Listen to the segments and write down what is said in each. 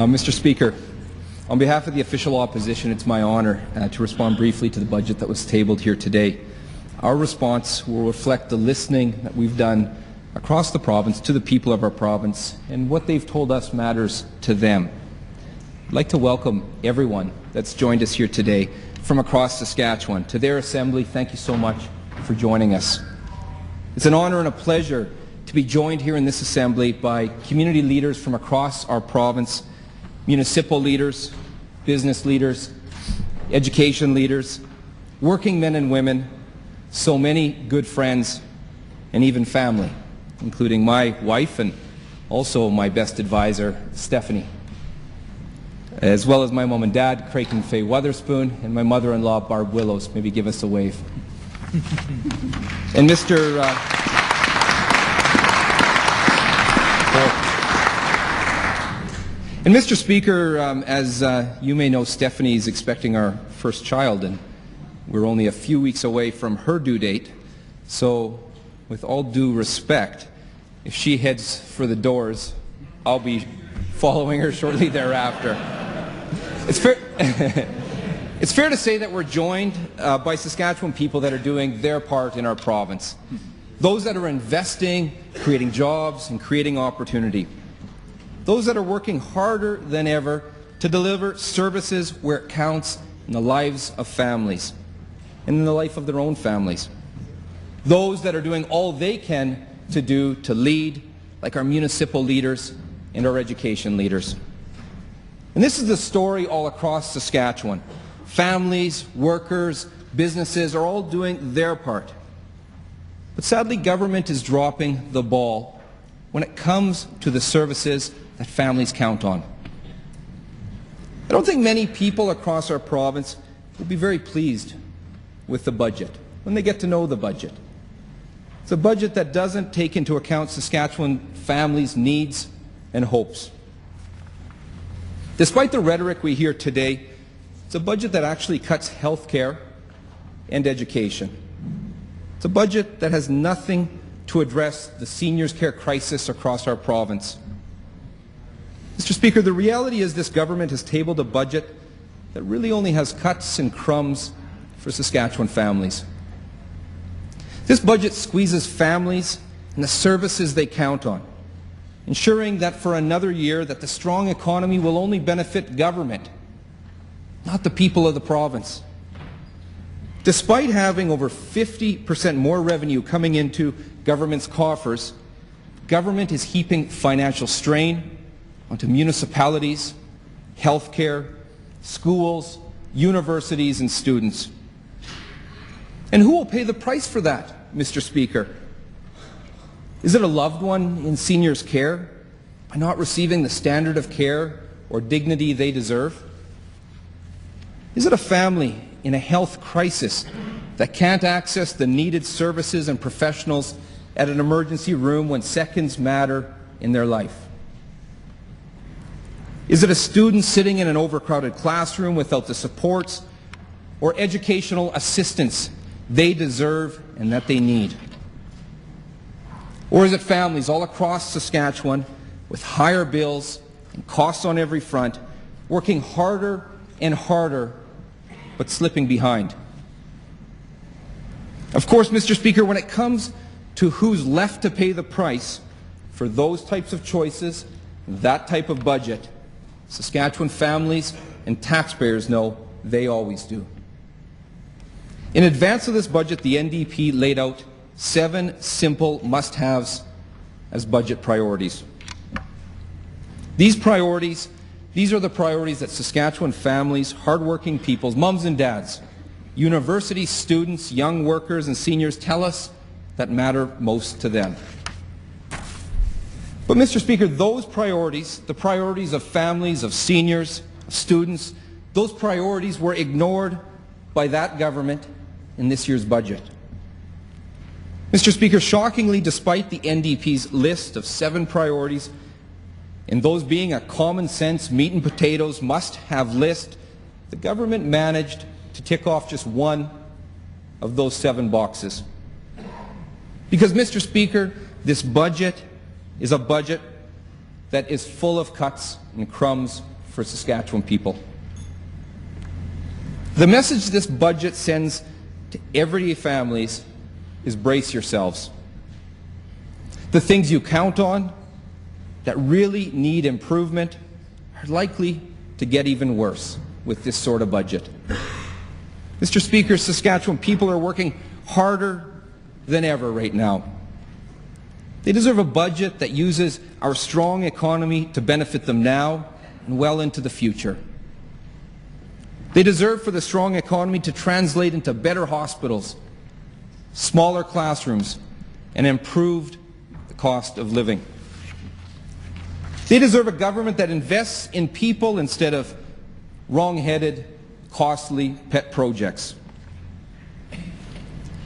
Mr. Speaker, on behalf of the official opposition, it's my honour to respond briefly to the budget that was tabled here today. Our response will reflect the listening that we've done across the province to the people of our province and what they've told us matters to them. I'd like to welcome everyone that's joined us here today from across Saskatchewan to their assembly. Thank you so much for joining us. It's an honour and a pleasure to be joined here in this assembly by community leaders from across our province, municipal leaders, business leaders, education leaders, working men and women, so many good friends, and even family, including my wife and also my best advisor, Stephanie, as well as my mom and dad, Craig and Faye Wotherspoon, and my mother-in-law, Barb Willows. Maybe give us a wave. And Mr. Speaker, as you may know, Stephanie is expecting our first child, and we're only a few weeks away from her due date. So, with all due respect, if she heads for the doors, I'll be following her shortly thereafter. It's fair to say that we're joined by Saskatchewan people that are doing their part in our province. Those that are investing, creating jobs, and creating opportunity. Those that are working harder than ever to deliver services where it counts in the lives of families and in the life of their own families. Those that are doing all they can to do to lead, like our municipal leaders and our education leaders. And this is the story all across Saskatchewan. Families, workers, businesses are all doing their part. But sadly, government is dropping the ball when it comes to the services that families count on. I don't think many people across our province will be very pleased with the budget when they get to know the budget. It's a budget that doesn't take into account Saskatchewan families' needs and hopes. Despite the rhetoric we hear today, it's a budget that actually cuts health care and education. It's a budget that has nothing to address the seniors' care crisis across our province. Mr. Speaker, the reality is this government has tabled a budget that really only has cuts and crumbs for Saskatchewan families. This budget squeezes families and the services they count on, ensuring that for another year that the strong economy will only benefit government, not the people of the province. Despite having over 50% more revenue coming into government's coffers, government is heaping financial strain onto municipalities, healthcare, schools, universities, and students. And who will pay the price for that, Mr. Speaker? Is it a loved one in seniors' care by not receiving the standard of care or dignity they deserve? Is it a family in a health crisis that can't access the needed services and professionals at an emergency room when seconds matter in their life? Is it a student sitting in an overcrowded classroom without the supports or educational assistance they deserve and that they need? Or is it families all across Saskatchewan with higher bills and costs on every front, working harder and harder, but slipping behind? Of course, Mr. Speaker, when it comes to who's left to pay the price for those types of choices, that type of budget, Saskatchewan families and taxpayers know they always do. In advance of this budget, the NDP laid out 7 simple must-haves as budget priorities. These are the priorities that Saskatchewan families, hard-working peoples, mums and dads, university students, young workers and seniors tell us that matter most to them. But, Mr. Speaker, those priorities, the priorities of families, of seniors, of students, those priorities were ignored by that government in this year's budget. Mr. Speaker, shockingly, despite the NDP's list of 7 priorities, and those being a common-sense meat and potatoes must-have list, the government managed to tick off just one of those 7 boxes. Because, Mr. Speaker, this budget is a budget that is full of cuts and crumbs for Saskatchewan people. The message this budget sends to everyday families is brace yourselves. The things you count on that really need improvement are likely to get even worse with this sort of budget. Mr. Speaker, Saskatchewan people are working harder than ever right now. They deserve a budget that uses our strong economy to benefit them now and well into the future. They deserve for the strong economy to translate into better hospitals, smaller classrooms, and improved cost of living. They deserve a government that invests in people instead of wrong-headed, costly pet projects.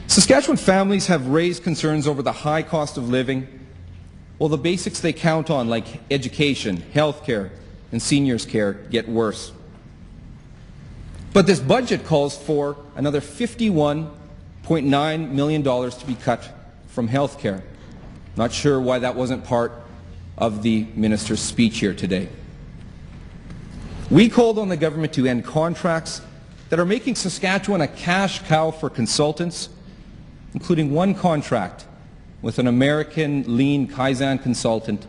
Saskatchewan families have raised concerns over the high cost of living, while the basics they count on, like education, health care, and seniors care, get worse. But this budget calls for another $51.9 million to be cut from health care. Not sure why that wasn't part of the minister's speech here today. We called on the government to end contracts that are making Saskatchewan a cash cow for consultants, including one contract with an American lean Kaizen consultant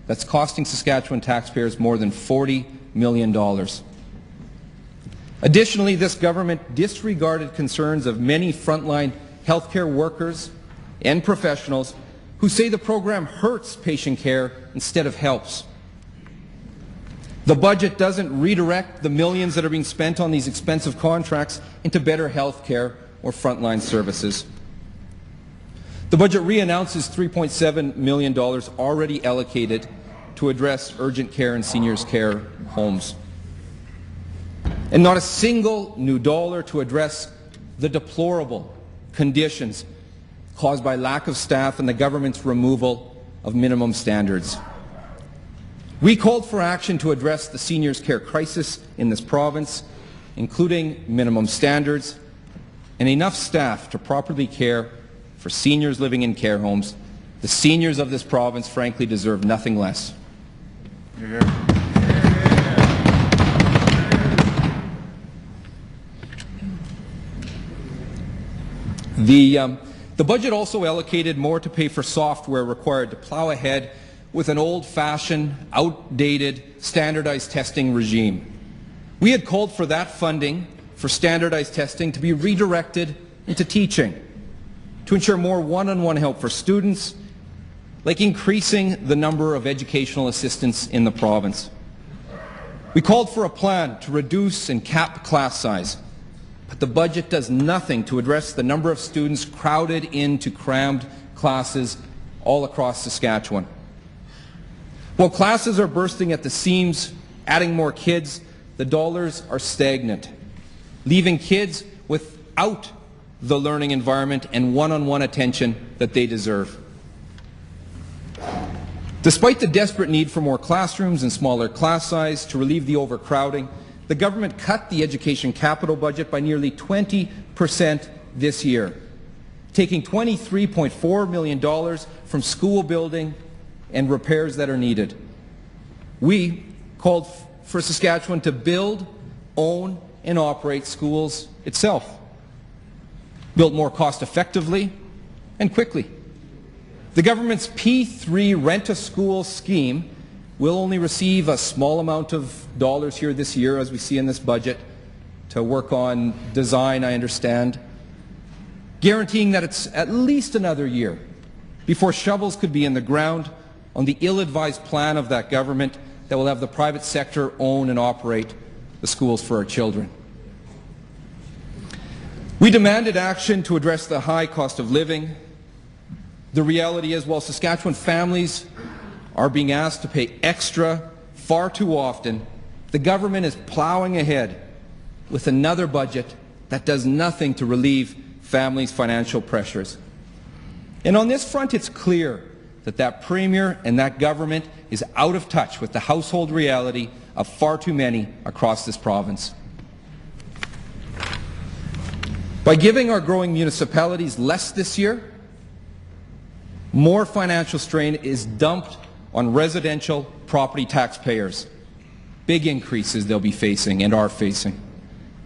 that's costing Saskatchewan taxpayers more than $40 million. Additionally, this government disregarded concerns of many frontline healthcare workers and professionals who say the program hurts patient care instead of helps. The budget doesn't redirect the millions that are being spent on these expensive contracts into better health care or frontline services. The budget re-announces $3.7 million already allocated to address urgent care and seniors' care homes. And not a single new dollar to address the deplorable conditions caused by lack of staff and the government's removal of minimum standards. We called for action to address the seniors' care crisis in this province, including minimum standards and enough staff to properly care for seniors living in care homes. The seniors of this province, frankly, deserve nothing less. The budget also allocated more to pay for software required to plow ahead with an old-fashioned, outdated, standardized testing regime. We had called for that funding for standardized testing to be redirected into teaching, to ensure more one-on-one help for students, like increasing the number of educational assistants in the province. We called for a plan to reduce and cap class size, but the budget does nothing to address the number of students crowded into crammed classes all across Saskatchewan. While classes are bursting at the seams, adding more kids, the dollars are stagnant, leaving kids without the learning environment and one-on-one attention that they deserve. Despite the desperate need for more classrooms and smaller class size to relieve the overcrowding, the government cut the education capital budget by nearly 20% this year, taking $23.4 million from school building and repairs that are needed. We called for Saskatchewan to build, own, and operate schools itself, built more cost-effectively and quickly. The government's P3 rent-a-school scheme will only receive a small amount of dollars here this year, as we see in this budget, to work on design, I understand, guaranteeing that it's at least another year before shovels could be in the ground on the ill-advised plan of that government that will have the private sector own and operate the schools for our children. We demanded action to address the high cost of living. The reality is, while Saskatchewan families are being asked to pay extra far too often, the government is plowing ahead with another budget that does nothing to relieve families' financial pressures. And on this front, it's clear that that Premier and that government is out of touch with the household reality of far too many across this province. By giving our growing municipalities less this year, more financial strain is dumped on residential property taxpayers. Big increases they'll be facing and are facing.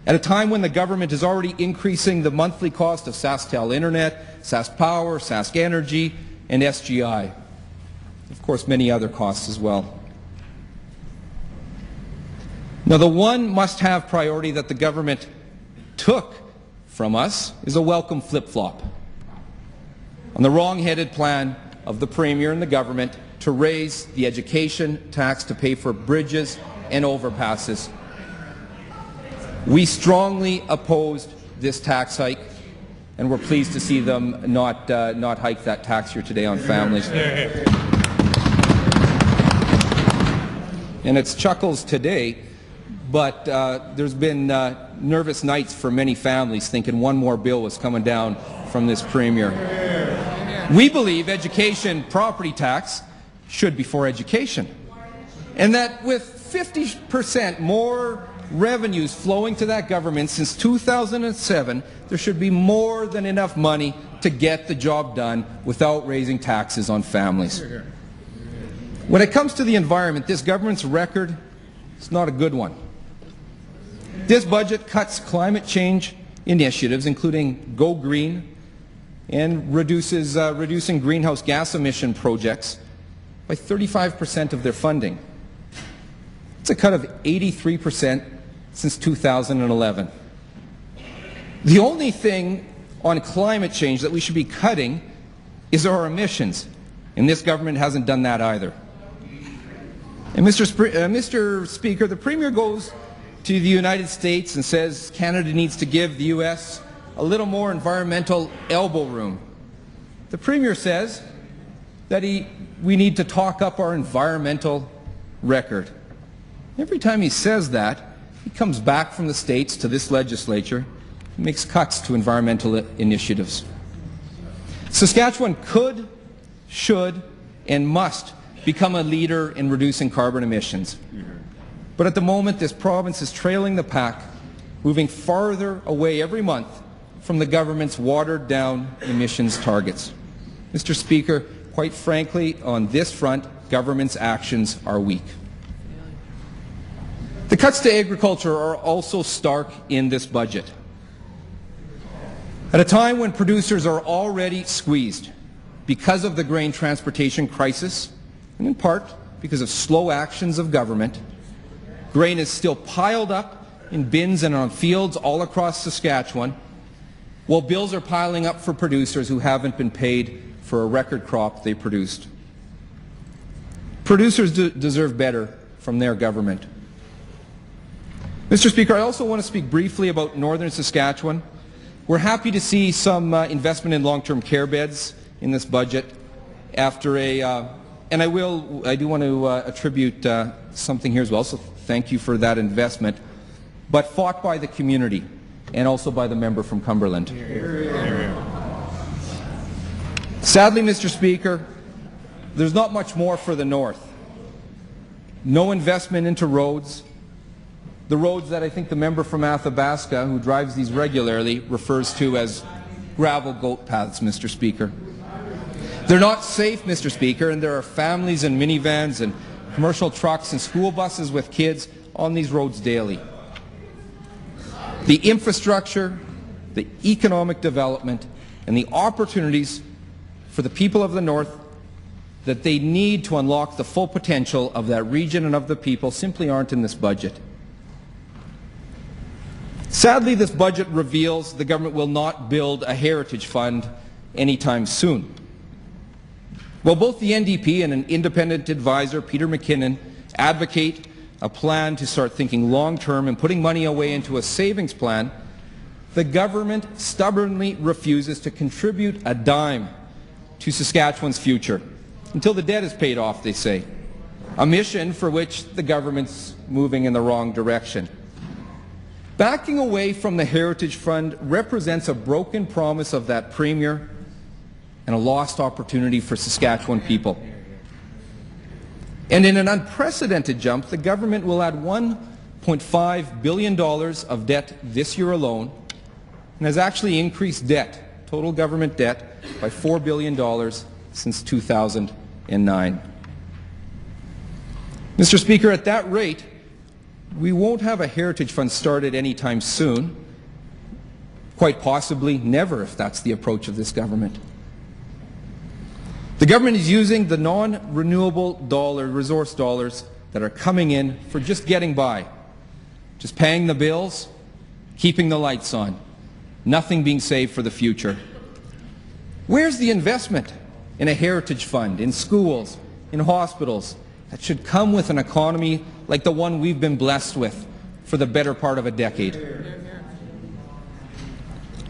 At a time when the government is already increasing the monthly cost of SaskTel Internet, Sask Power, Sask Energy, and SGI. Of course, many other costs as well. Now, the one must-have priority that the government took from us is a welcome flip-flop on the wrong-headed plan of the Premier and the government to raise the education tax to pay for bridges and overpasses. We strongly opposed this tax hike, and we're pleased to see them not hike that tax here today on families. And it's chuckles today, but there's been nervous nights for many families thinking one more bill was coming down from this Premier. We believe education property tax should be for education, and that with 50% more revenues flowing to that government since 2007, there should be more than enough money to get the job done without raising taxes on families. When it comes to the environment, this government's record is not a good one. This budget cuts climate change initiatives, including Go Green, and reducing greenhouse gas emission projects by 35% of their funding. It's a cut of 83% since 2011. The only thing on climate change that we should be cutting is our emissions, and this government hasn't done that either. And Mr. Speaker, the Premier goes to the United States and says Canada needs to give the U.S. a little more environmental elbow room. The Premier says that we need to talk up our environmental record. Every time he says that, he comes back from the States to this legislature and makes cuts to environmental initiatives. Saskatchewan could, should, and must become a leader in reducing carbon emissions. But at the moment, this province is trailing the pack, moving farther away every month from the government's watered-down emissions targets. Mr. Speaker, quite frankly, on this front, government's actions are weak. The cuts to agriculture are also stark in this budget. At a time when producers are already squeezed because of the grain transportation crisis, and in part because of slow actions of government, grain is still piled up in bins and on fields all across Saskatchewan, while bills are piling up for producers who haven't been paid for a record crop they produced. Producers deserve better from their government. Mr. Speaker, I also want to speak briefly about northern Saskatchewan. We're happy to see some investment in long-term care beds in this budget after and I do want to attribute something here as well, so thank you for that investment, but fought by the community and also by the member from Cumberland. Sadly, Mr. Speaker, there's not much more for the north. No investment into roads. The roads that I think the member from Athabasca, who drives these regularly, refers to as gravel goat paths, Mr. Speaker. They're not safe, Mr. Speaker, and there are families and minivans and commercial trucks and school buses with kids on these roads daily. The infrastructure, the economic development, and the opportunities for the people of the north that they need to unlock the full potential of that region and of the people simply aren't in this budget. Sadly, this budget reveals the government will not build a heritage fund anytime soon. While both the NDP and an independent advisor, Peter McKinnon, advocate a plan to start thinking long-term and putting money away into a savings plan, the government stubbornly refuses to contribute a dime to Saskatchewan's future until the debt is paid off, they say, a mission for which the government's moving in the wrong direction. Backing away from the Heritage Fund represents a broken promise of that Premier and a lost opportunity for Saskatchewan people. And in an unprecedented jump, the government will add $1.5 billion of debt this year alone and has actually increased debt, total government debt, by $4 billion since 2009. Mr. Speaker, at that rate, we won't have a heritage fund started anytime soon. Quite possibly never, if that's the approach of this government. The government is using the non-renewable resource dollars that are coming in for just getting by, just paying the bills, keeping the lights on, nothing being saved for the future. Where's the investment in a heritage fund, in schools, in hospitals, that should come with an economy like the one we've been blessed with for the better part of a decade?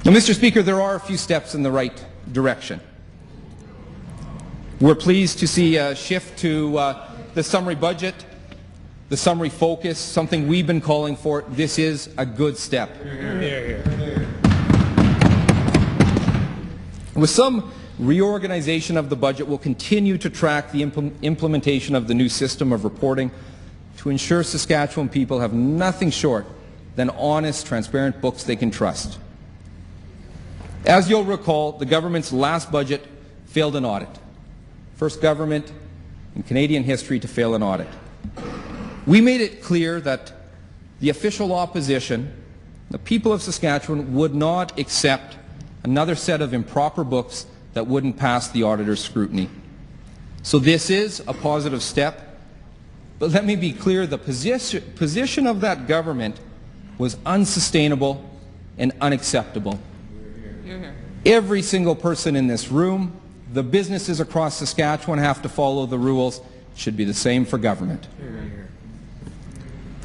Now, Mr. Speaker, there are a few steps in the right direction. We're pleased to see a shift to the summary budget, the summary focus, something we've been calling for. This is a good step. With some reorganization of the budget, we'll continue to track the implementation of the new system of reporting to ensure Saskatchewan people have nothing short than honest, transparent books they can trust. As you'll recall, the government's last budget failed an audit. First government in Canadian history to fail an audit. We made it clear that the official opposition, the people of Saskatchewan, would not accept another set of improper books that wouldn't pass the auditor's scrutiny. So this is a positive step, but let me be clear, the position of that government was unsustainable and unacceptable. Every single person in this room, the businesses across Saskatchewan have to follow the rules. It should be the same for government.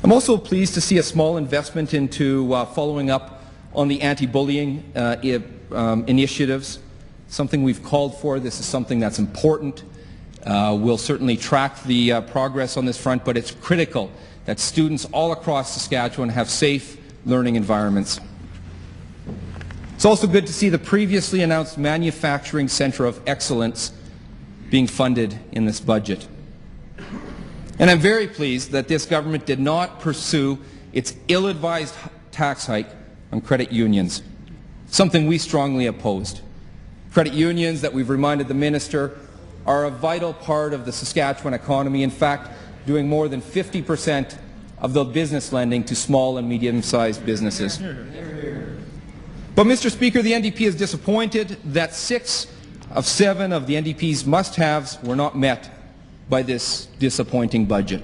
I'm also pleased to see a small investment into following up on the anti-bullying initiatives, something we've called for. This is something that's important. We'll certainly track the progress on this front, but it's critical that students all across Saskatchewan have safe learning environments. It's also good to see the previously announced Manufacturing Centre of Excellence being funded in this budget. And I'm very pleased that this government did not pursue its ill-advised tax hike on credit unions, something we strongly opposed. Credit unions, that we've reminded the minister, are a vital part of the Saskatchewan economy, in fact, doing more than 50% of the business lending to small and medium-sized businesses. But, Mr. Speaker, the NDP is disappointed that 6 of 7 of the NDP's must-haves were not met by this disappointing budget.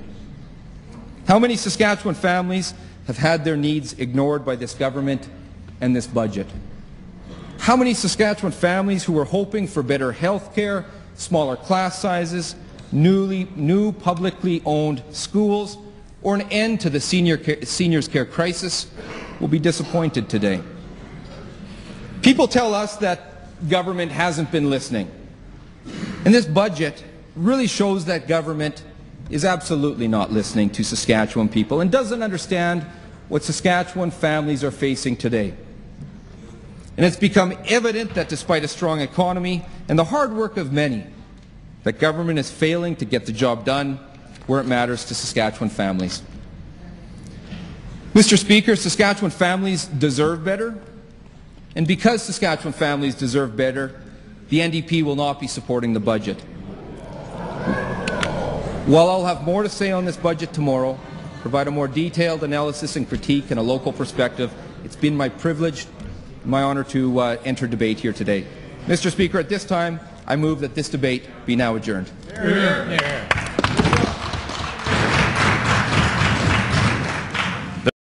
How many Saskatchewan families have had their needs ignored by this government and this budget? How many Saskatchewan families who were hoping for better health care, smaller class sizes, new publicly owned schools, or an end to the seniors care crisis will be disappointed today? People tell us that government hasn't been listening. And this budget really shows that government is absolutely not listening to Saskatchewan people and doesn't understand what Saskatchewan families are facing today. And it's become evident that despite a strong economy and the hard work of many, that government is failing to get the job done where it matters to Saskatchewan families. Mr. Speaker, Saskatchewan families deserve better. And because Saskatchewan families deserve better, the NDP will not be supporting the budget. While I'll have more to say on this budget tomorrow, provide a more detailed analysis and critique and a local perspective, it's been my privilege, my honour to enter debate here today. Mr. Speaker, at this time, I move that this debate be now adjourned.